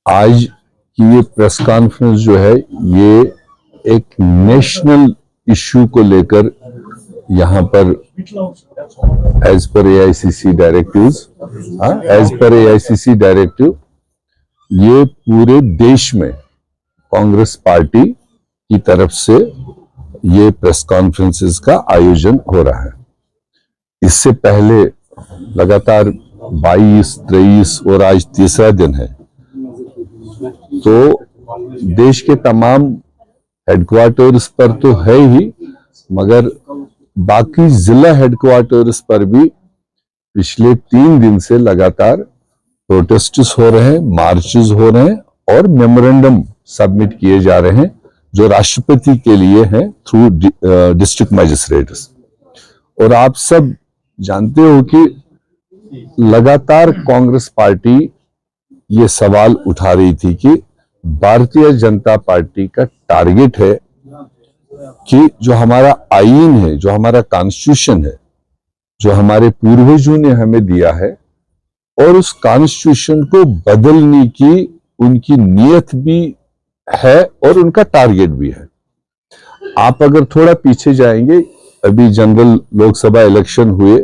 आज की ये प्रेस कॉन्फ्रेंस जो है ये एक नेशनल इश्यू को लेकर यहाँ पर एज पर एआईसीसी डायरेक्टिव ये पूरे देश में कांग्रेस पार्टी की तरफ से ये प्रेस कॉन्फ्रेंसेस का आयोजन हो रहा है। इससे पहले लगातार 22, 23 और आज तीसरा दिन है, तो देश के तमाम हेडक्वार्टर्स पर तो है ही, मगर बाकी जिला हेडक्वार्टर्स पर भी पिछले 3 दिन से लगातार प्रोटेस्ट्स हो रहे हैं, मार्चेस हो रहे हैं और मेमोरेंडम सबमिट किए जा रहे हैं जो राष्ट्रपति के लिए हैं थ्रू डिस्ट्रिक्ट मजिस्ट्रेट्स। और आप सब जानते हो कि लगातार कांग्रेस पार्टी ये सवाल उठा रही थी कि भारतीय जनता पार्टी का टारगेट है कि जो हमारा आईन है, जो हमारा कॉन्स्टिट्यूशन है, जो हमारे पूर्वजों ने हमें दिया है, और उस कॉन्स्टिट्यूशन को बदलने की उनकी नीयत भी है और उनका टारगेट भी है। आप अगर थोड़ा पीछे जाएंगे, अभी जनरल लोकसभा इलेक्शन हुए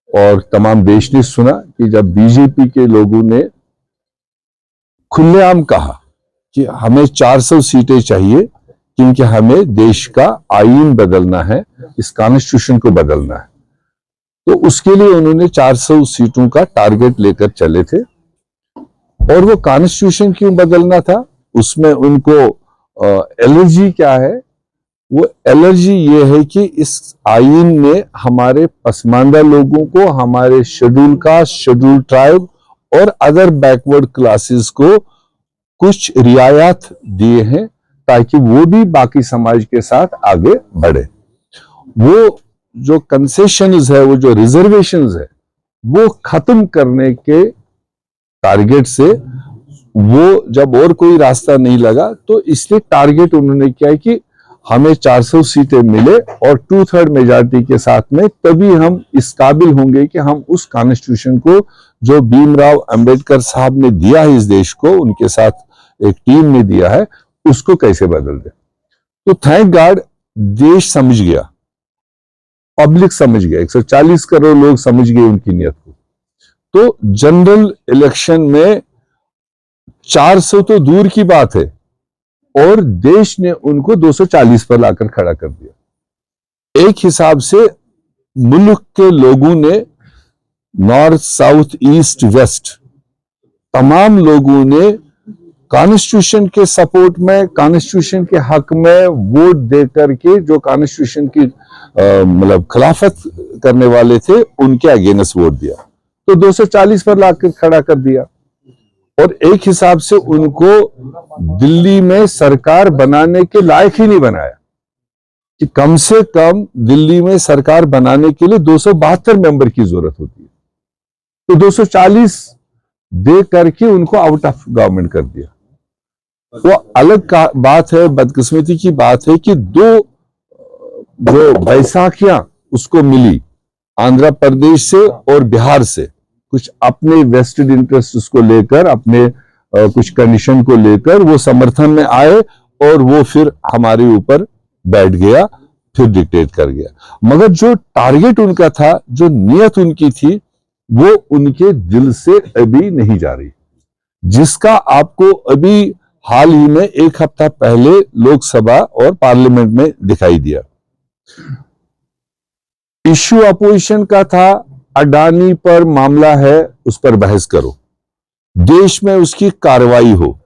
और तमाम देश ने सुना कि जब बीजेपी के लोगों ने खुलेआम कहा कि हमें 400 सीटें चाहिए क्योंकि हमें देश का आईन बदलना है, इस कॉन्स्टिट्यूशन को बदलना है, तो उसके लिए उन्होंने 400 सीटों का टारगेट लेकर चले थे। और वो कॉन्स्टिट्यूशन क्यों बदलना था, उसमें उनको एलर्जी क्या है? वो एलर्जी ये है कि इस आईन में हमारे पसमानदा लोगों को, हमारे शेड्यूल कास्ट, शेड्यूल ट्राइब और अदर बैकवर्ड क्लासेस को कुछ रियायत दिए हैं ताकि वो भी बाकी समाज के साथ आगे बढ़े। वो जो कंसेशंस है, वो जो रिजर्वेशंस है, वो खत्म करने के टारगेट से वो जब और कोई रास्ता नहीं लगा, तो इसलिए टारगेट उन्होंने किया है कि हमें 400 सीटें मिले और 2/3 मेजॉरिटी के साथ में, तभी हम इस काबिल होंगे कि हम उस कॉन्स्टिट्यूशन को जो भीमराव अंबेडकर साहब ने दिया है इस देश को, उनके साथ एक टीम ने दिया है, उसको कैसे बदल दे। तो थैंक गॉड देश समझ गया, पब्लिक समझ गया, 140 करोड़ लोग समझ गए उनकी नीयत को। तो जनरल इलेक्शन में 400 तो दूर की बात है, और देश ने उनको 240 पर लाकर खड़ा कर दिया। एक हिसाब से मुल्क के लोगों ने, नॉर्थ, साउथ, ईस्ट, वेस्ट, तमाम लोगों ने कॉन्स्टिट्यूशन के सपोर्ट में, कॉन्स्टिट्यूशन के हक में वोट देकर के जो कॉन्स्टिट्यूशन की मतलब खिलाफत करने वाले थे, उनके अगेंस्ट वोट दिया, तो 240 पर लाकर खड़ा कर दिया। और एक हिसाब से उनको दिल्ली में सरकार बनाने के लायक ही नहीं बनाया कि कम से कम दिल्ली में सरकार बनाने के लिए 272 मेंबर की जरूरत होती है, तो 240 दे करके उनको आउट ऑफ गवर्नमेंट कर दिया। वो अलग बात है, बदकिस्मती की बात है कि 2 जो बैसाखियां उसको मिली आंध्र प्रदेश से और बिहार से, कुछ अपने वेस्टेड इंटरेस्ट को लेकर, अपने कुछ कंडीशन को लेकर वो समर्थन में आए और वो फिर हमारे ऊपर बैठ गया, फिर डिक्टेट कर गया। मगर जो टारगेट उनका था, जो नियत उनकी थी, वो उनके दिल से अभी नहीं जा रही, जिसका आपको अभी हाल ही में 1 हफ्ता पहले लोकसभा और पार्लियामेंट में दिखाई दिया। इश्यू अपोजिशन का था, अडानी पर मामला है, उस पर बहस करो, देश में उसकी कार्रवाई हो।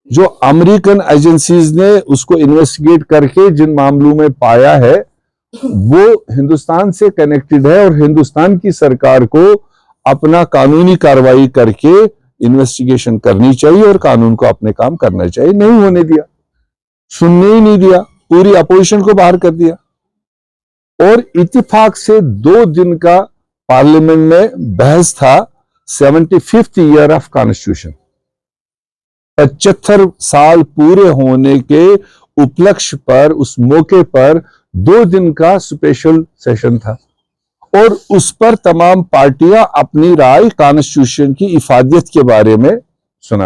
जो अमेरिकन एजेंसीज ने उसको इन्वेस्टिगेट करके जिन मामलों में पाया है, वो हिंदुस्तान से कनेक्टेड है, और हिंदुस्तान की सरकार को अपना कानूनी कार्रवाई करके इन्वेस्टिगेशन करनी चाहिए और कानून को अपने काम करना चाहिए। नहीं होने दिया, सुनने ही नहीं दिया, पूरी अपोजिशन को बाहर कर दिया। और इत्तेफाक से 2 दिन का पार्लियामेंट में बहस था 75th ईयर ऑफ कॉन्स्टिट्यूशन, 75 साल पूरे होने के उपलक्ष्य पर, उस मौके पर 2 दिन का स्पेशल सेशन था, और उस पर तमाम पार्टियां अपनी राय कॉन्स्टिट्यूशन की इफादियत के बारे में सुना।